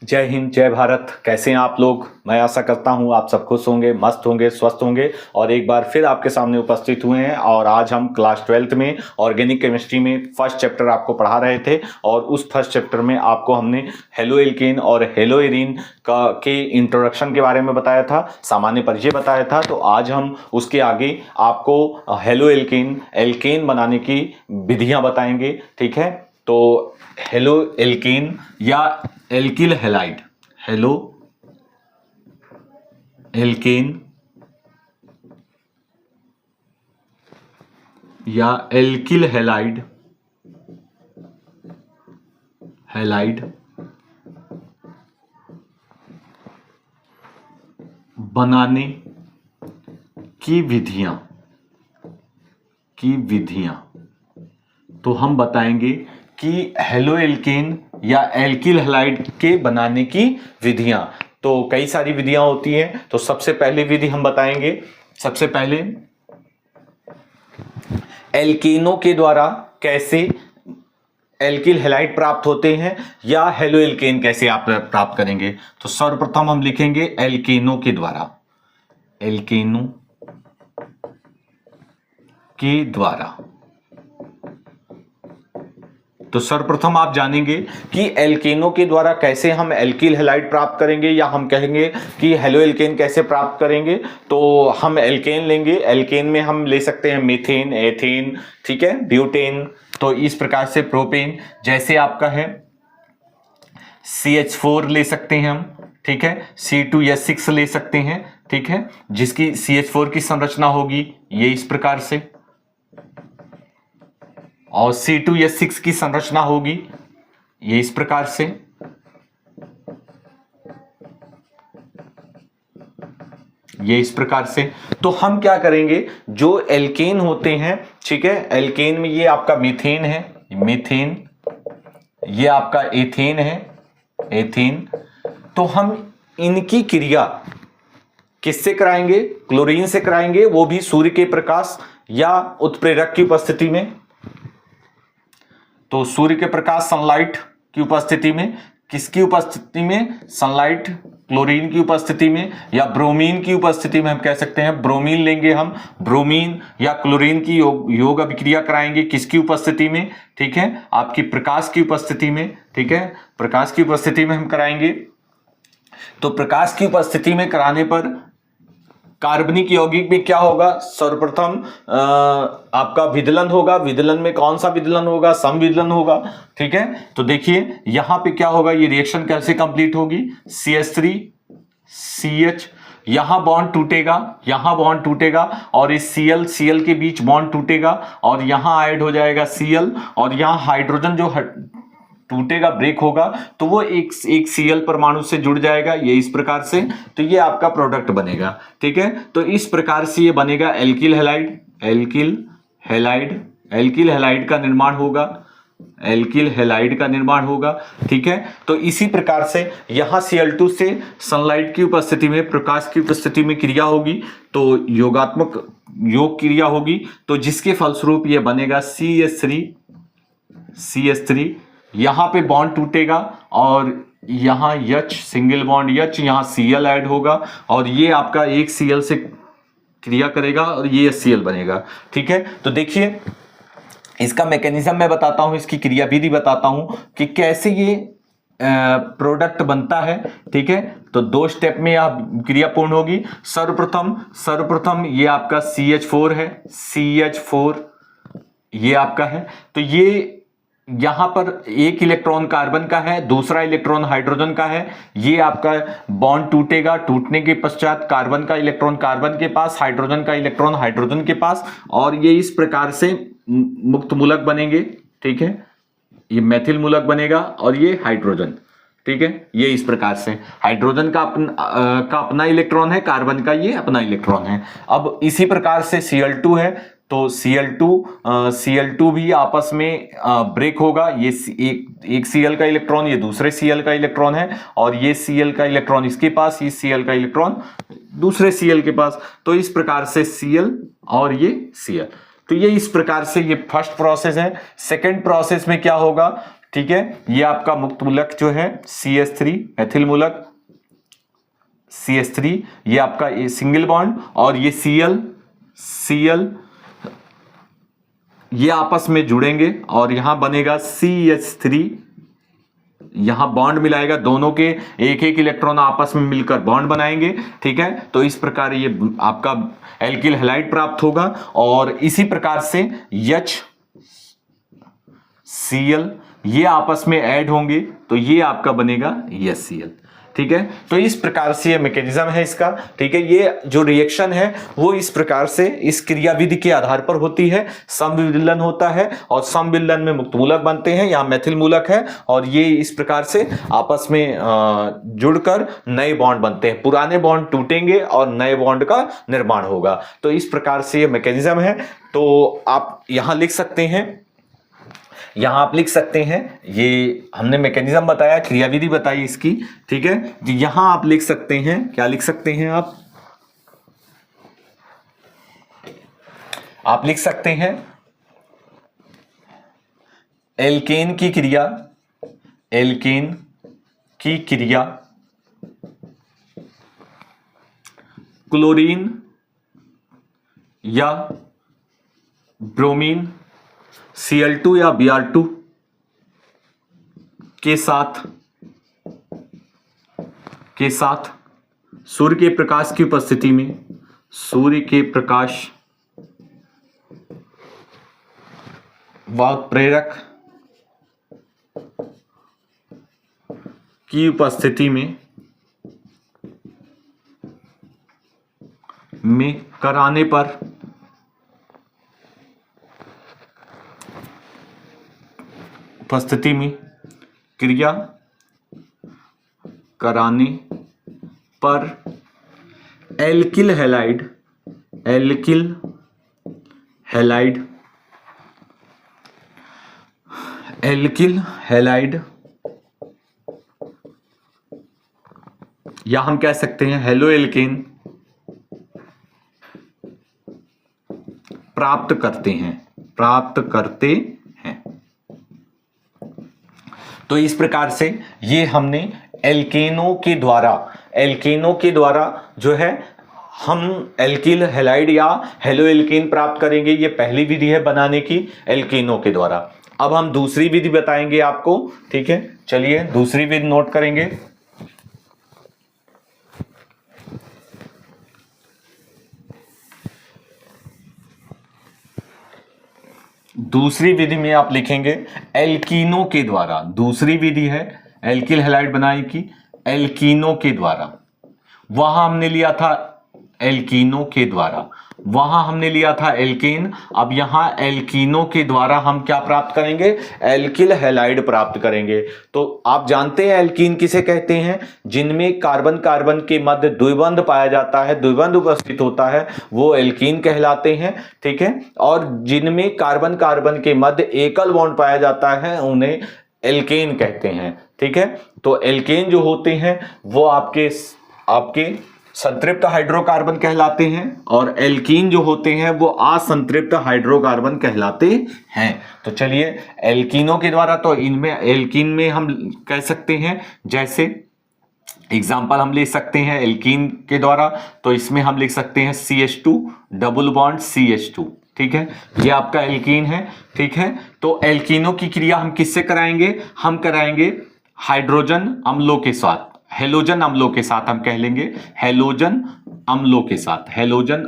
जय हिंद, जय भारत। कैसे हैं आप लोग? मैं आशा करता हूं आप सब खुश होंगे, मस्त होंगे, स्वस्थ होंगे और एक बार फिर आपके सामने उपस्थित हुए हैं। और आज हम क्लास 12th में ऑर्गेनिक केमिस्ट्री में फर्स्ट चैप्टर आपको पढ़ा रहे थे और उस फर्स्ट चैप्टर में आपको हमने हेलो एल्केन और हेलो एरीन के इंट्रोडक्शन के बारे में बताया था, सामान्य परिचय बताया था। तो आज हम उसके आगे आपको हेलो एल्केन बनाने की विधियां बताएंगे। ठीक है, तो हेलो एल्केन या एल्किल हैलाइड, हेलो एल्केन या एल्किल हैलाइड बनाने की विधियां तो हम बताएंगे कि हेलो एल्केन या एल्किल हैलाइड के बनाने की विधियां। तो कई सारी विधियां होती हैं। तो सबसे पहली विधि हम बताएंगे, सबसे पहले एल्केनों के द्वारा कैसे एल्किल हैलाइड प्राप्त होते हैं या हेलो एल्केन कैसे आप प्राप्त करेंगे। तो सर्वप्रथम हम लिखेंगे एल्केनों के द्वारा, तो सर्वप्रथम आप जानेंगे कि एल्केनों के द्वारा कैसे हम एल्किल हैलाइड प्राप्त करेंगे या हम कहेंगे कि हेलो एल्केन कैसे प्राप्त करेंगे। तो हम एल्केन लेंगे, एल्केन में हम ले सकते हैं मीथेन, एथेन, ठीक है, ब्यूटेन। तो इस प्रकार से प्रोपेन जैसे आपका है CH4 ले सकते हैं हम, ठीक है, C2H6 ले सकते हैं, ठीक है, जिसकी CH4 की संरचना होगी ये इस प्रकार से और C2H6 की संरचना होगी ये इस प्रकार से। तो हम क्या करेंगे, जो एल्केन होते हैं, ठीक है, एल्केन में ये आपका मीथेन है, मीथेन, ये आपका एथेन है, एथेन। तो हम इनकी क्रिया किससे कराएंगे? क्लोरीन से कराएंगे, वो भी सूर्य के प्रकाश या उत्प्रेरक की उपस्थिति में। तो सूर्य के प्रकाश, सनलाइट की उपस्थिति में, किसकी उपस्थिति में? सनलाइट, क्लोरीन की उपस्थिति में या ब्रोमीन की उपस्थिति में। हम कह सकते हैं ब्रोमीन लेंगे हम, ब्रोमीन या क्लोरीन की योग अभिक्रिया कराएंगे किसकी उपस्थिति में? ठीक है, आपकी प्रकाश की उपस्थिति में, ठीक है, प्रकाश की उपस्थिति में हम कराएंगे। तो प्रकाश की उपस्थिति में कराने पर कार्बनिक यौगिक में क्या होगा? सर्वप्रथम आपका विदलन होगा। विदलन में कौन सा विदलन होगा? समविदलन होगा, ठीक है। तो देखिए यहां पे क्या होगा, ये रिएक्शन कैसे कंप्लीट होगी? CH3 CH, यहां बॉन्ड टूटेगा और इस Cl के बीच बॉन्ड टूटेगा और यहां ऐड हो जाएगा Cl और यहां हाइड्रोजन जो टूटेगा, ब्रेक होगा, तो वो एक Cl परमाणु से जुड़ जाएगा ये इस प्रकार से। तो ये आपका प्रोडक्ट बनेगा, ठीक है। तो इस प्रकार से ये बनेगा एल्किल हैलाइड का निर्माण होगा, ठीक है। तो इसी प्रकार से यहां Cl2 से सनलाइट की उपस्थिति में, प्रकाश की उपस्थिति में क्रिया होगी, तो योगात्मक योग क्रिया होगी, तो जिसके फलस्वरूप ये बनेगा CH3। यहां पे बॉन्ड टूटेगा और यहां H, सिंगल बॉन्ड H, यहां Cl ऐड होगा और ये आपका एक Cl से क्रिया करेगा और ये HCl बनेगा, ठीक है। तो देखिए इसका मैकेनिज्म मैं बताता हूं, इसकी क्रिया विधि बताता हूं कि कैसे ये प्रोडक्ट बनता है, ठीक है। तो 2 स्टेप में यह क्रिया पूर्ण होगी। सर्वप्रथम ये आपका CH4 है, CH4 ये आपका है। तो ये यहां पर एक इलेक्ट्रॉन कार्बन का है, दूसरा इलेक्ट्रॉन हाइड्रोजन का है। ये आपका बॉन्ड टूटेगा, टूटने के पश्चात कार्बन का इलेक्ट्रॉन कार्बन के पास, हाइड्रोजन का इलेक्ट्रॉन हाइड्रोजन के पास, और ये इस प्रकार से मुक्त मूलक बनेंगे, ठीक है। ये मैथिल मूलक बनेगा और ये हाइड्रोजन, ठीक है। ये इस प्रकार से हाइड्रोजन का अपना इलेक्ट्रॉन है, कार्बन का ये अपना इलेक्ट्रॉन है। अब इसी प्रकार से Cl2 है, तो Cl2 भी आपस में ब्रेक होगा। ये एक Cl का इलेक्ट्रॉन ये दूसरे Cl का इलेक्ट्रॉन है और ये Cl का इलेक्ट्रॉन इसके पास, ये Cl का इलेक्ट्रॉन दूसरे Cl के पास। तो इस प्रकार से Cl और ये Cl, तो ये इस प्रकार से ये फर्स्ट प्रोसेस है। सेकंड प्रोसेस में क्या होगा, ठीक है। ये आपका मुक्त मूलक जो है CH3 एथिल मूलक CH3, ये आपका सिंगल बॉन्ड, और ये Cl ये आपस में जुड़ेंगे और यहां बनेगा CH3, यहां बॉन्ड मिलाएगा, दोनों के एक एक इलेक्ट्रॉन आपस में मिलकर बॉन्ड बनाएंगे। ठीक है, तो इस प्रकार ये आपका एल्किल हैलाइड प्राप्त होगा। और इसी प्रकार से HCl ये आपस में ऐड होंगे तो ये आपका बनेगा HCl। ठीक है, तो इस प्रकार से ये मैकेनिज्म है इसका। ठीक है, ये जो रिएक्शन है वो इस प्रकार से इस क्रियाविधि के आधार पर होती है। समविलयन होता है और समविलयन में मुक्त मूलक बनते हैं, यहाँ मैथिल मूलक है, और ये इस प्रकार से आपस में जुड़कर नए बॉन्ड बनते हैं। पुराने बॉन्ड टूटेंगे और नए बॉन्ड का निर्माण होगा। तो इस प्रकार से ये मैकेनिज्म है। तो आप यहां लिख सकते हैं, यहां आप लिख सकते हैं, ये हमने मैकेनिज्म बताया, क्रियाविधि बताई इसकी। ठीक है, यहां आप लिख सकते हैं, क्या लिख सकते हैं आप लिख सकते हैं एल्केन की क्रिया क्लोरीन या ब्रोमीन Cl2 या Br2 के साथ सूर्य के प्रकाश की उपस्थिति में, सूर्य के प्रकाश व प्रेरक की उपस्थिति में कराने पर उपस्थिति में क्रिया कराने पर एल्किल हैलाइड या हम कह सकते हैं हेलो एल्केन प्राप्त करते हैं। तो इस प्रकार से ये हमने एल्केनों के द्वारा जो है हम एल्किल हैलाइड या हेलो एल्केन प्राप्त करेंगे। ये पहली विधि है बनाने की एल्केनों के द्वारा। अब हम दूसरी विधि बताएंगे आपको। ठीक है, चलिए दूसरी विधि नोट करेंगे। दूसरी विधि में आप लिखेंगे एल्कीनों के द्वारा। दूसरी विधि है एल्किल हैलाइड बनाने की एल्कीनों के द्वारा। वहां हमने लिया था एल्कीनों के द्वारा, वहां हमने लिया था एल्केन। अब यहां एल्कीनों के द्वारा हम क्या प्राप्त करेंगे? एल्किल हैलाइड प्राप्त करेंगे। तो आप जानते हैं एल्कीन किसे कहते हैं? जिनमें कार्बन कार्बन के मध्य द्विबंध पाया जाता है, द्विबंध उपस्थित होता है, वो एल्कीन कहलाते हैं। ठीक है, और जिनमें कार्बन कार्बन के मध्य एकल बॉन्ड पाया जाता है उन्हें एल्केन कहते हैं। ठीक है, तो एल्केन जो होते हैं वो आपके संतृप्त हाइड्रोकार्बन कहलाते हैं और एल्कीन जो होते हैं वो असंतृप्त हाइड्रोकार्बन कहलाते हैं। तो चलिए एल्कीनों के द्वारा, तो इनमें एल्कीन में हम कह सकते हैं, जैसे एग्जाम्पल हम ले सकते हैं एल्कीन के द्वारा, तो इसमें हम लिख सकते हैं CH2 डबल बॉन्ड CH2। ठीक है, ये आपका एल्कीन है। ठीक है, तो एल्कीनों की क्रिया हम किससे कराएंगे? हम कराएंगे हाइड्रोजन अम्लों के साथ, हेलोजन अम्लों के साथ हम कह लेंगे, हेलोजन अम्लों के साथ। हेलोजन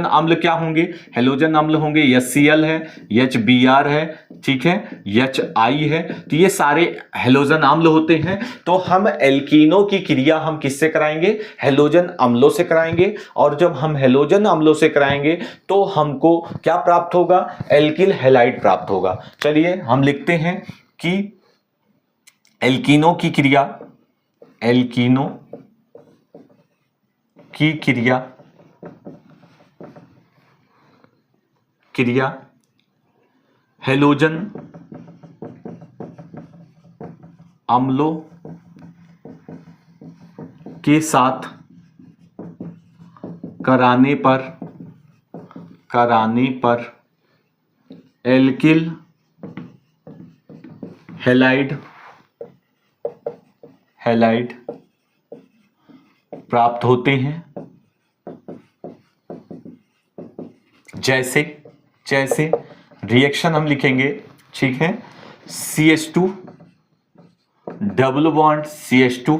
अम्ल क्या होंगे? हेलोजन अम्ल होंगे HCl है, HBr है, ठीक है, HI है। तो ये सारे हेलोजन अम्ल होते हैं। तो हम एल्कीनों की क्रिया हम किससे कराएंगे? हेलोजन अम्लों से कराएंगे। और जब हम हेलोजन अम्लों से कराएंगे तो हमको क्या प्राप्त होगा? एल्किल हैलाइड प्राप्त होगा। चलिए हम लिखते हैं कि एल्कीनों की क्रिया हेलोजन अम्लों के साथ कराने पर एल्किल हैलाइड हैलाइड प्राप्त होते हैं। जैसे जैसे रिएक्शन हम लिखेंगे, ठीक है, CH2 double bond CH2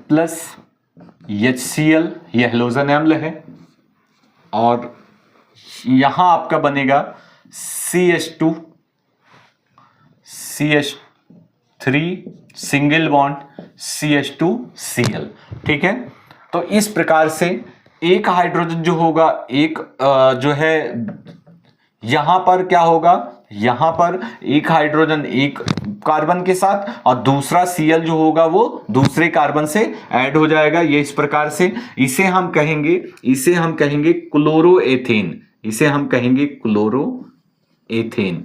plus HCl, यह हैलोजन अम्ल है, और यहां आपका बनेगा CH2 CH3 single bond CH2Cl, ठीक है। तो इस प्रकार से एक हाइड्रोजन जो होगा, एक जो है यहां पर क्या होगा, यहां पर एक हाइड्रोजन एक कार्बन के साथ और दूसरा Cl जो होगा वो दूसरे कार्बन से ऐड हो जाएगा। ये इस प्रकार से इसे हम कहेंगे क्लोरोएथेन, इसे हम कहेंगे क्लोरोएथेन,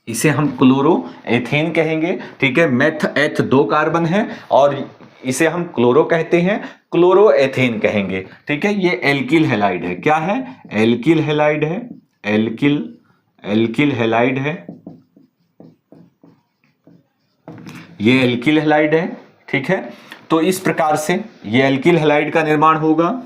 इसे हम क्लोरोएथेन कहेंगे, ठीक है। मेथ एथ 2 कार्बन है और इसे हम क्लोरो कहते हैं, क्लोरोएथेन कहेंगे, ठीक है। ये एल्किल हैलाइड है। क्या है? एल्किल हैलाइड है, एल्किल हैलाइड है, ये एल्किल हैलाइड है, ठीक है। तो इस प्रकार से ये एल्किल हैलाइड का निर्माण होगा।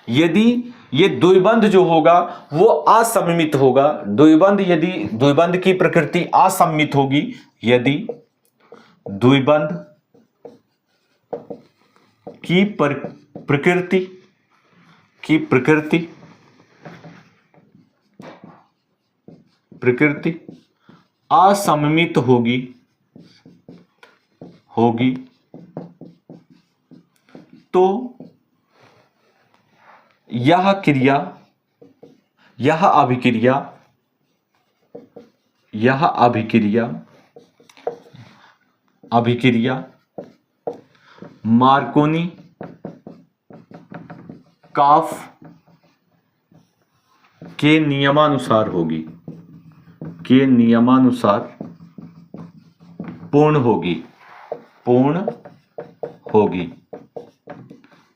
यदि ये द्विबंध जो होगा वो असममित होगा, यदि द्विबंध की प्रकृति असममित होगी, यदि द्विबंध की प्रकृति असममित होगी तो यह अभिक्रिया मार्कोनी-काफ के नियमानुसार पूर्ण होगी।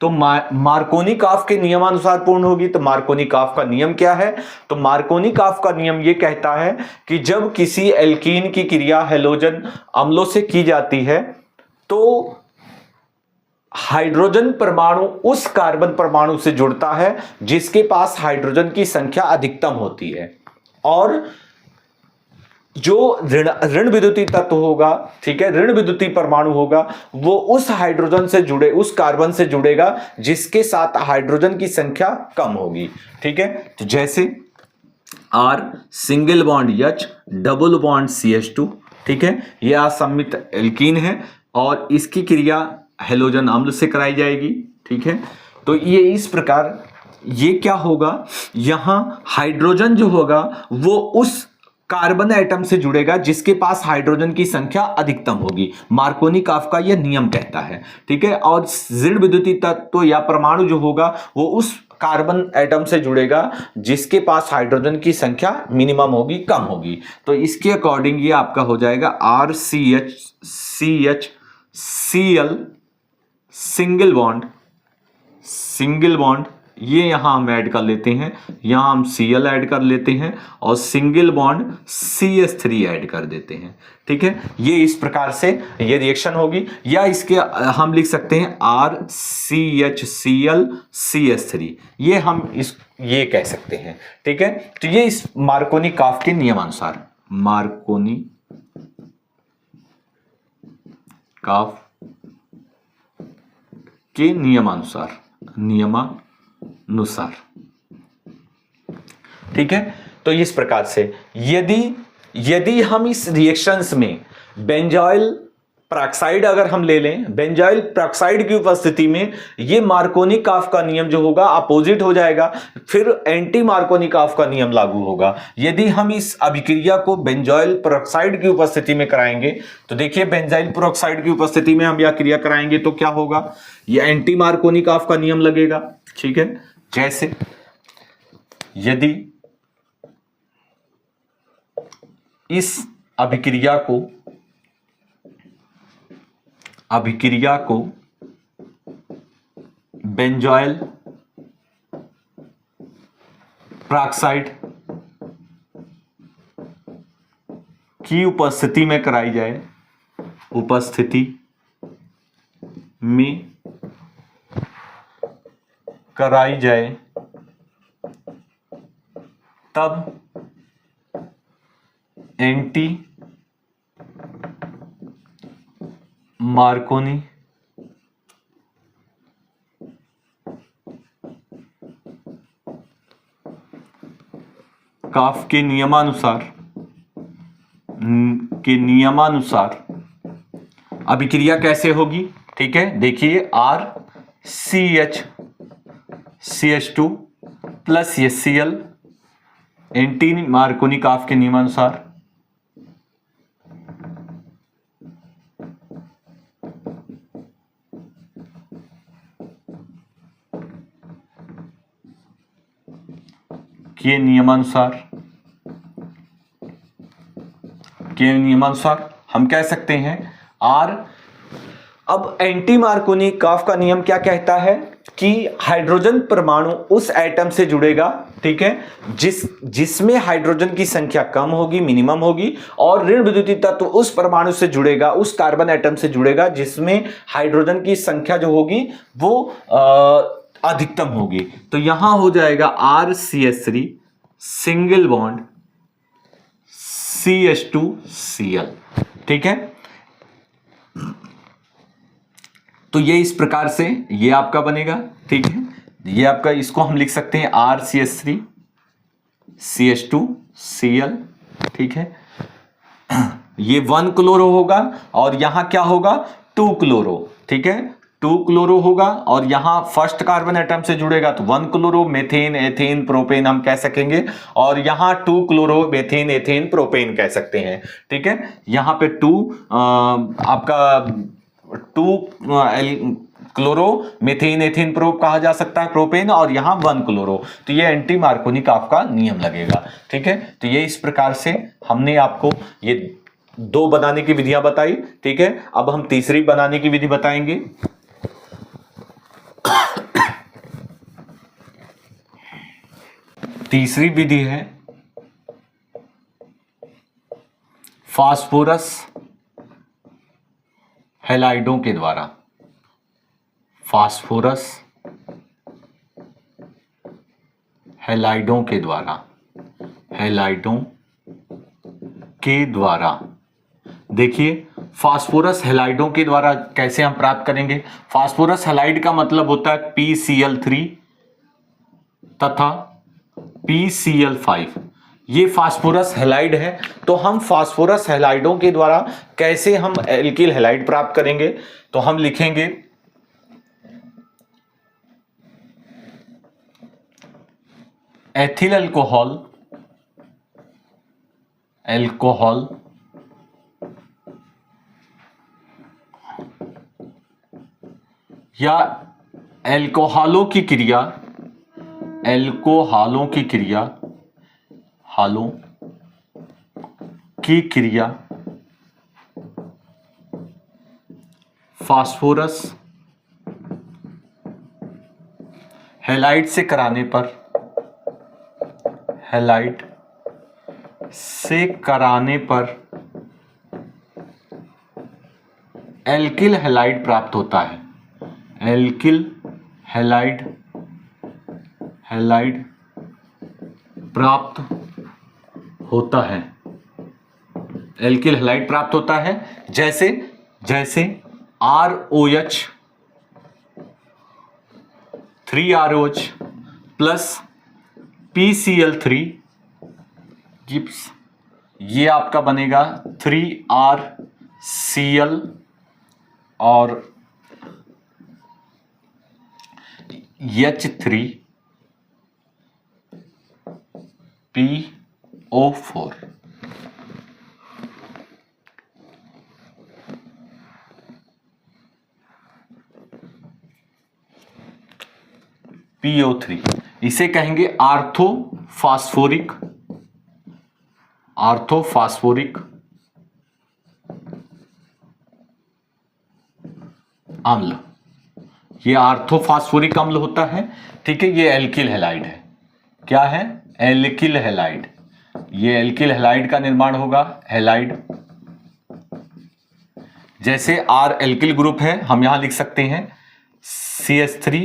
तो मार्कोनी-काफ के नियमानुसार पूर्ण होगी। तो मार्कोनी-काफ का नियम क्या है? तो मार्कोनी-काफ का नियम यह कहता है कि जब किसी एल्कीन की क्रिया हैलोजन अम्लों से की जाती है तो हाइड्रोजन परमाणु उस कार्बन परमाणु से जुड़ता है जिसके पास हाइड्रोजन की संख्या अधिकतम होती है, और जो ऋण विद्युतीय तत्व होगा, ठीक है, ऋण विद्युतीय परमाणु होगा, वो उस हाइड्रोजन से जुड़े, उस कार्बन से जुड़ेगा जिसके साथ हाइड्रोजन की संख्या कम होगी, ठीक है। तो जैसे R single bond H double bond CH2, ठीक है, यह असममित एल्कीन है और इसकी क्रिया हैलोजन अम्ल से कराई जाएगी, ठीक है। तो ये इस प्रकार ये क्या होगा, यहां हाइड्रोजन जो होगा वो उस कार्बन एटम से जुड़ेगा जिसके पास हाइड्रोजन की संख्या अधिकतम होगी। मार्कोनी-काफ का यह नियम कहता है, ठीक है। और ऋण विद्युतीय तत्व या परमाणु जो होगा वो उस कार्बन एटम से जुड़ेगा जिसके पास हाइड्रोजन की संख्या मिनिमम होगी, कम होगी। तो इसके अकॉर्डिंग ये आपका हो जाएगा RCH सिंगल बॉन्ड, ये यहां हम ऐड कर लेते हैं, यहां हम Cl ऐड कर लेते हैं और सिंगल बॉन्ड CH3 ऐड कर देते हैं, ठीक है। ये इस प्रकार से ये रिएक्शन होगी, या इसके हम लिख सकते हैं RCHCl CH3, ये हम ये कह सकते हैं, ठीक है। तो ये इस मार्कोनी-काफ के नियमानुसार, मार्कोनी-काफ के नियमानुसार, ठीक है। तो इस प्रकार से यदि हम इस रिएक्शंस में बेंजॉइल पेरोक्साइड अगर हम ले लें, बेंजॉइल पेरोक्साइड की उपस्थिति में ये मार्कोनी-काफ का नियम जो होगा अपोजिट हो जाएगा, फिर एंटी मार्कोनी-काफ का नियम लागू होगा। यदि हम इस अभिक्रिया को बेंजॉइल पेरोक्साइड की उपस्थिति में कराएंगे तो देखिए बेंजॉइल पेरोक्साइड की उपस्थिति में हम यह क्रिया कराएंगे तो क्या होगा, ये एंटी मार्कोनी-काफ का नियम लगेगा, ठीक है। जैसे यदि इस अभिक्रिया को बेंजॉइल पेरोक्साइड की उपस्थिति में कराई जाए, उपस्थिति में कराई जाए तब एंटी मार्कोनी काफ के नियमानुसार अभिक्रिया कैसे होगी, ठीक है। देखिए RCH2 plus HCl anti Markovnikov काफ के नियमानुसार के नियमानुसार हम कह सकते हैं R। अब एंटी मार्कोनी काफ का नियम क्या कहता है कि हाइड्रोजन परमाणु उस एटम से जुड़ेगा, ठीक है, जिसमें हाइड्रोजन की संख्या कम होगी, मिनिमम होगी, और ऋण विद्युतीय तत्व उस परमाणु से जुड़ेगा, उस कार्बन एटम से जुड़ेगा जिसमें हाइड्रोजन की संख्या जो होगी वो अधिकतम होगी। तो यहां हो जाएगा RCH3 सिंगल बॉन्ड CH2Cl, ठीक है। तो ये इस प्रकार से ये आपका बनेगा, ठीक है। ये आपका, इसको हम लिख सकते हैं RCH3 CH2Cl, ठीक है। ये 1 क्लोरो होगा और यहां क्या होगा 2 क्लोरो, ठीक है, 2 क्लोरो होगा, और यहां फर्स्ट कार्बन एटम से जुड़ेगा तो 1 क्लोरो मेथेन एथेन प्रोपेन हम कह सकेंगे, और यहां 2 क्लोरो मेथेन एथेन प्रोपेन कह सकते हैं, ठीक है। यहां पे 2 क्लोरो मेथेन एथेन प्रोप कहा जा सकता है प्रोपेन, और यहां 1 क्लोरो, तो ये एंटी मार्कोनी काफ का नियम लगेगा, ठीक है। तो ये इस प्रकार से हमने आपको ये 2 बनाने की विधियां बताई, ठीक है। अब हम तीसरी बनाने की विधि बताएंगे। तीसरी विधि है फास्फोरस हैलाइडों के द्वारा, फास्फोरस हैलाइडों के द्वारा, हैलाइडों के द्वारा। देखिए फास्फोरस हैलाइडों के द्वारा कैसे हम प्राप्त करेंगे। फास्फोरस हैलाइड का मतलब होता है PCl3 तथा PCl5, ये फास्फोरस हैलाइड है। तो हम फास्फोरस हैलाइडों के द्वारा कैसे हम एल्किल हैलाइड प्राप्त करेंगे, तो हम लिखेंगे एथिल अल्कोहल, अल्कोहल या अल्कोहलों की क्रिया, अल्कोहलों की क्रिया, हालों की क्रिया फास्फोरस हैलाइड से कराने पर, हैलाइड से कराने पर एल्किल हैलाइड प्राप्त होता है, एल्किल हैलाइड प्राप्त होता है, एल्किल हैलाइड प्राप्त होता है। जैसे ROH 3ROH plus PCl3 Gibbs, ये आपका बनेगा 3RCl और H3PO4, PO3, इसे कहेंगे आर्थोफास्फोरिक अम्ल, ये आर्थोफास्फोरिक अम्ल होता है, ठीक है। ये एल्किल हैलाइड है, क्या है, एल्किल हैलाइड। ये एल्किल हैलाइड का निर्माण होगा, हैलाइड। जैसे R एल्किल ग्रुप है, हम यहां लिख सकते हैं CH3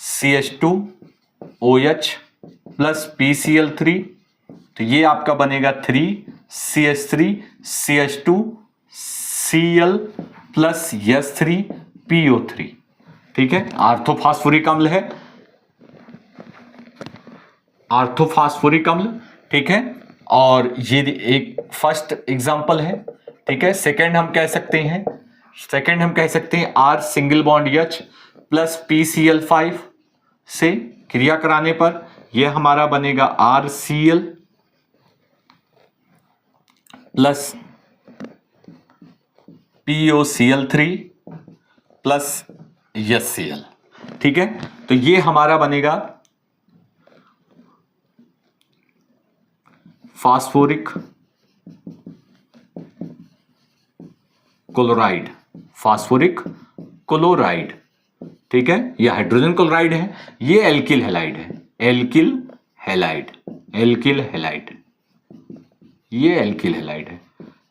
CH2 OH plus PCl3, तो ये आपका बनेगा 3 CH3 CH2 Cl plus S3 PO3, ठीक है। आर्थोफास्फोरिक अम्ल है, आर्थोफास्फोरिक अम्ल, ठीक है। और ये एक फर्स्ट एग्जांपल है, ठीक है। सेकंड हम कह सकते हैं R single bond H plus PCl5 से क्रिया कराने पर यह हमारा बनेगा RCl plus POCl3 plus HCl, ठीक है। तो ये हमारा बनेगा फास्फोरिक क्लोराइड, फास्फोरिक क्लोराइड, ठीक है। यह हाइड्रोजन क्लोराइड है, ये एल्किल हैलाइड है, एल्किल हैलाइड, एल्किल हैलाइड, ये एल्किल हैलाइड है।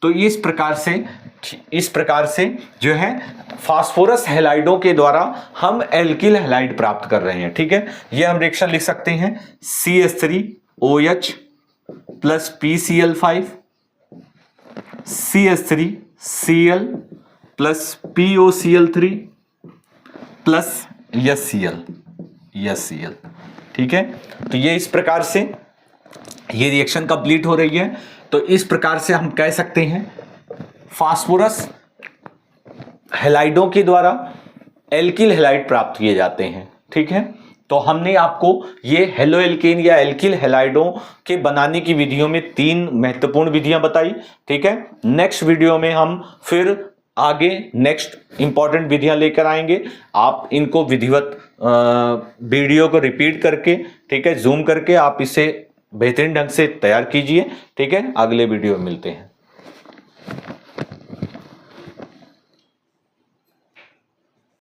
तो इस प्रकार से जो है फास्फोरस हैलाइडों के द्वारा हम एल्किल हैलाइड प्राप्त कर रहे हैं, ठीक है। ये हम रिएक्शन लिख सकते हैं CH3OH plus PCl5 CH3Cl plus POCl3 plus HCl, ठीक है। तो ये इस प्रकार से ये रिएक्शन कंप्लीट हो रही है। तो इस प्रकार से हम कह सकते हैं फास्फोरस हैलाइडों के द्वारा एल्किल हैलाइड प्राप्त किए जाते हैं, ठीक है। तो हमने आपको ये हेलो एल्केन या एल्किल हैलाइडों के बनाने की विधियों में 3 महत्वपूर्ण विधियां बताई, ठीक है। नेक्स्ट वीडियो में हम फिर आगे नेक्स्ट इंपॉर्टेंट विधियां लेकर आएंगे। आप इनको विधिवत वीडियो को रिपीट करके, ठीक है, जूम करके आप इसे बेहतरीन ढंग से तैयार कीजिए, ठीक है। अगले वीडियो में मिलते हैं।